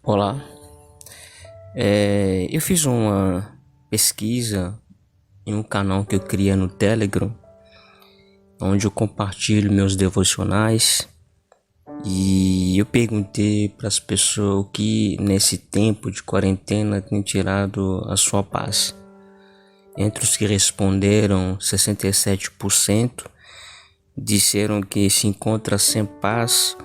Olá, eu fiz uma pesquisa em um canal que eu criei no Telegram, onde eu compartilho meus devocionais e eu perguntei para as pessoas o que nesse tempo de quarentena tem tirado a sua paz. Entre os que responderam, 67% disseram que se encontra sem paz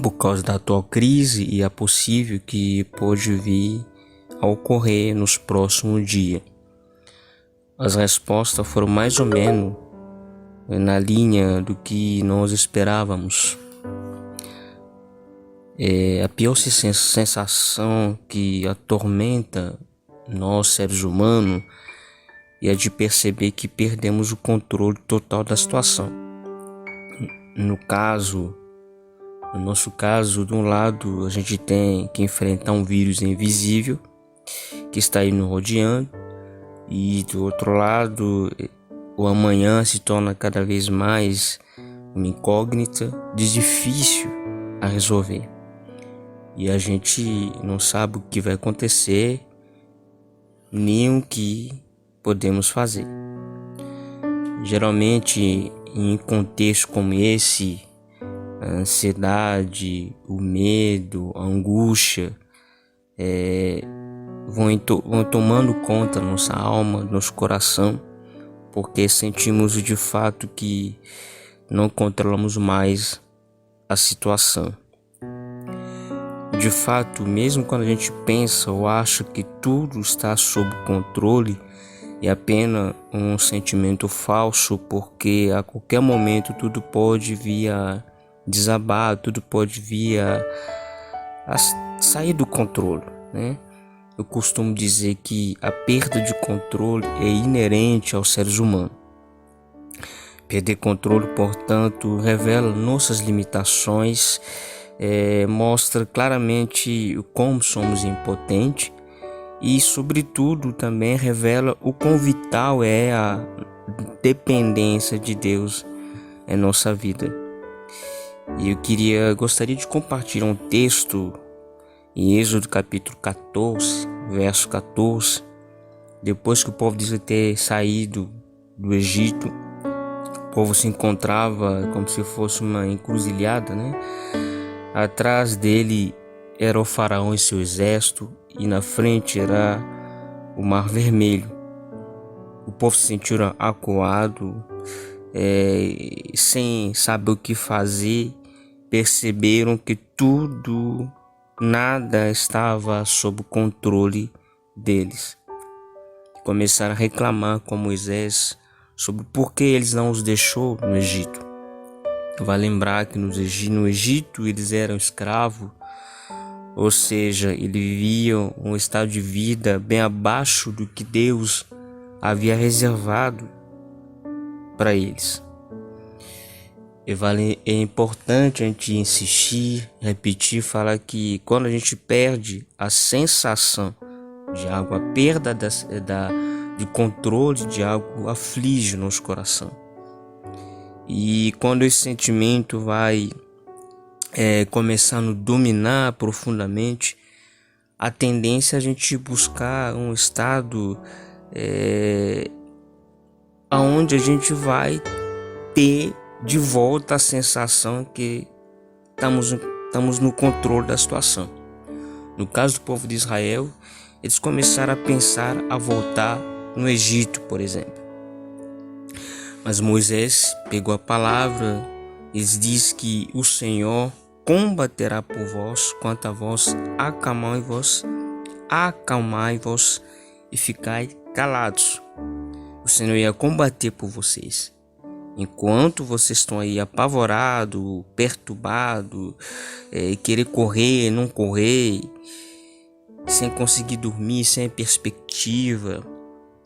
por causa da atual crise e a possível que pode vir a ocorrer nos próximos dias. As respostas foram mais ou menos na linha do que nós esperávamos. A pior sensação que atormenta nós seres humanos é de perceber que perdemos o controle total da situação. No nosso caso, de um lado a gente tem que enfrentar um vírus invisível que está aí nos rodeando, e do outro lado o amanhã se torna cada vez mais uma incógnita difícil a resolver, e a gente não sabe o que vai acontecer nem o que podemos fazer. Geralmente em contextos como esse, a ansiedade, o medo, a angústia vão tomando conta da nossa alma, do nosso coração, porque sentimos de fato que não controlamos mais a situação. De fato, mesmo quando a gente pensa ou acha que tudo está sob controle, é apenas um sentimento falso, porque a qualquer momento tudo pode vir a desabar, tudo pode vir a sair do controle, né? Eu costumo dizer que a perda de controle é inerente aos seres humanos. Perder controle, portanto, revela nossas limitações, mostra claramente como somos impotentes e, sobretudo, também revela o quão vital é a dependência de Deus em nossa vida. E eu gostaria de compartilhar um texto em Êxodo capítulo 14, verso 14. Depois que o povo de ter saído do Egito, o povo se encontrava como se fosse uma encruzilhada, né? Atrás dele era o faraó e seu exército, e na frente era o mar vermelho. O povo se sentiu acuado, sem saber o que fazer. Perceberam que nada estava sob o controle deles. Começaram a reclamar com Moisés sobre por que eles não os deixou no Egito. Vai lembrar que no Egito eles eram escravos, ou seja, eles viviam um estado de vida bem abaixo do que Deus havia reservado para eles. É importante a gente insistir, repetir, falar que quando a gente perde a sensação de algo, a perda de controle de algo aflige nosso coração. E quando esse sentimento vai começando a dominar profundamente, a tendência é a gente buscar um estado onde a gente vai ter de volta a sensação que estamos no controle da situação. No caso do povo de Israel, eles começaram a pensar a voltar no Egito, por exemplo. Mas Moisés pegou a palavra e diz que o Senhor combaterá por vós, quanto a vós acalmai-vos e ficai calados. O Senhor ia combater por vocês. Enquanto vocês estão aí apavorados, perturbados, querer correr, não correr, sem conseguir dormir, sem perspectiva,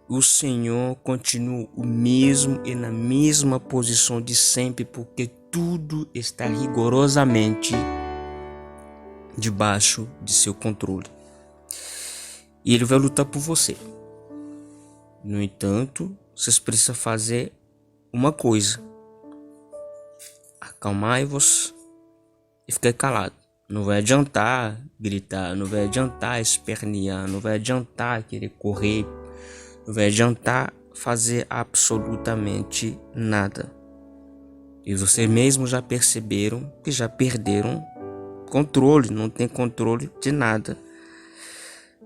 o Senhor continua o mesmo e na mesma posição de sempre, porque tudo está rigorosamente debaixo de seu controle. E Ele vai lutar por você. No entanto, vocês precisam fazer uma coisa: acalmai-vos e fiquei calado. Não vai adiantar gritar, não vai adiantar espernear, não vai adiantar querer correr, não vai adiantar fazer absolutamente nada. E vocês mesmos já perceberam que já perderam controle, não tem controle de nada.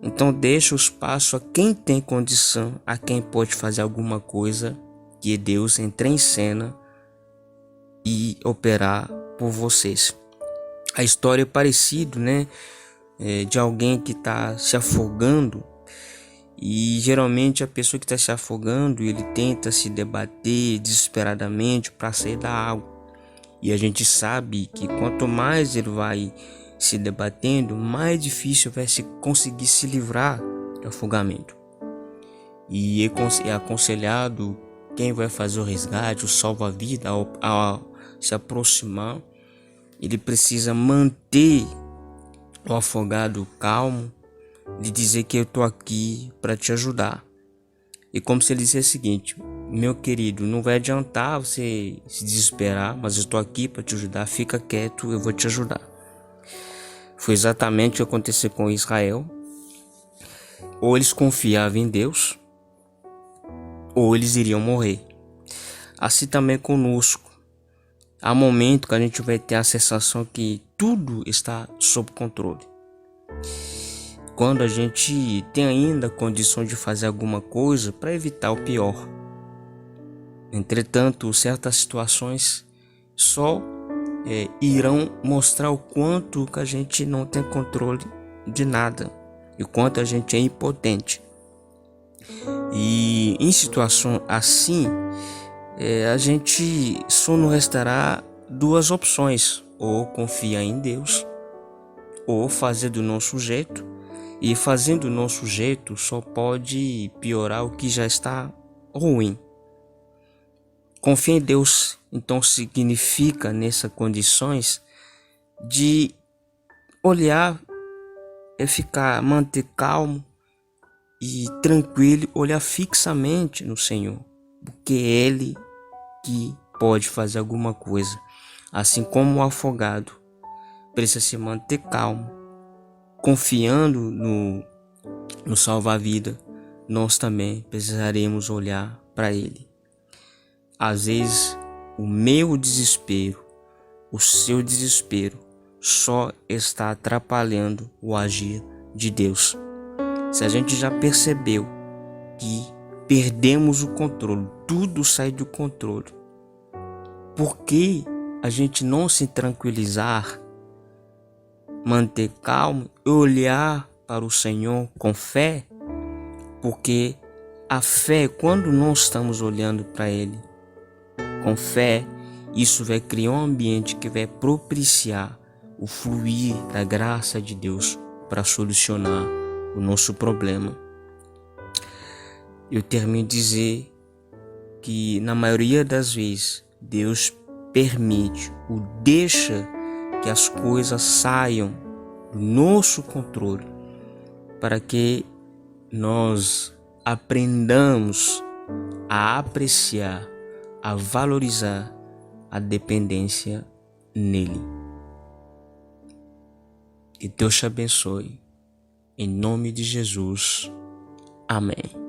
Então deixa o espaço a quem tem condição, a quem pode fazer alguma coisa, que Deus entre em cena e operar por vocês. A história é parecida, né? De alguém que está se afogando, e geralmente a pessoa que está se afogando, ele tenta se debater desesperadamente para sair da água. E a gente sabe que quanto mais ele vai se debatendo, mais difícil vai se conseguir se livrar do afogamento. E é aconselhado quem vai fazer o resgate, o salva-vida, ao se aproximar, ele precisa manter o afogado calmo, de dizer que eu tô aqui para te ajudar. E como se ele dissesse o seguinte: meu querido, não vai adiantar você se desesperar, mas eu estou aqui para te ajudar, fica quieto, eu vou te ajudar. Foi exatamente o que aconteceu com Israel. Ou eles confiavam em Deus, ou eles iriam morrer. Assim também conosco. Há momento que a gente vai ter a sensação que tudo está sob controle. Quando a gente tem ainda condição de fazer alguma coisa para evitar o pior. Entretanto, certas situações só irão mostrar o quanto que a gente não tem controle de nada e o quanto a gente é impotente. E em situação assim, a gente só não restará duas opções: ou confiar em Deus, ou fazer do nosso jeito. E fazendo do nosso jeito só pode piorar o que já está ruim. Confiar em Deus, então, significa nessas condições de olhar, manter calmo e tranquilo, olhar fixamente no Senhor, porque é Ele que pode fazer alguma coisa. Assim como o afogado precisa se manter calmo, confiando no salva-vida, nós também precisaremos olhar para Ele. Às vezes, o meu desespero, o seu desespero, só está atrapalhando o agir de Deus. Se a gente já percebeu que perdemos o controle, tudo sai do controle, por que a gente não se tranquilizar, manter calmo e olhar para o Senhor com fé? Porque a fé, quando nós estamos olhando para Ele com fé, isso vai criar um ambiente que vai propiciar o fluir da graça de Deus para solucionar o nosso problema. Eu termino de dizer que na maioria das vezes Deus permite ou deixa que as coisas saiam do nosso controle para que nós aprendamos a apreciar, a valorizar a dependência nele. Que Deus te abençoe. Em nome de Jesus. Amém.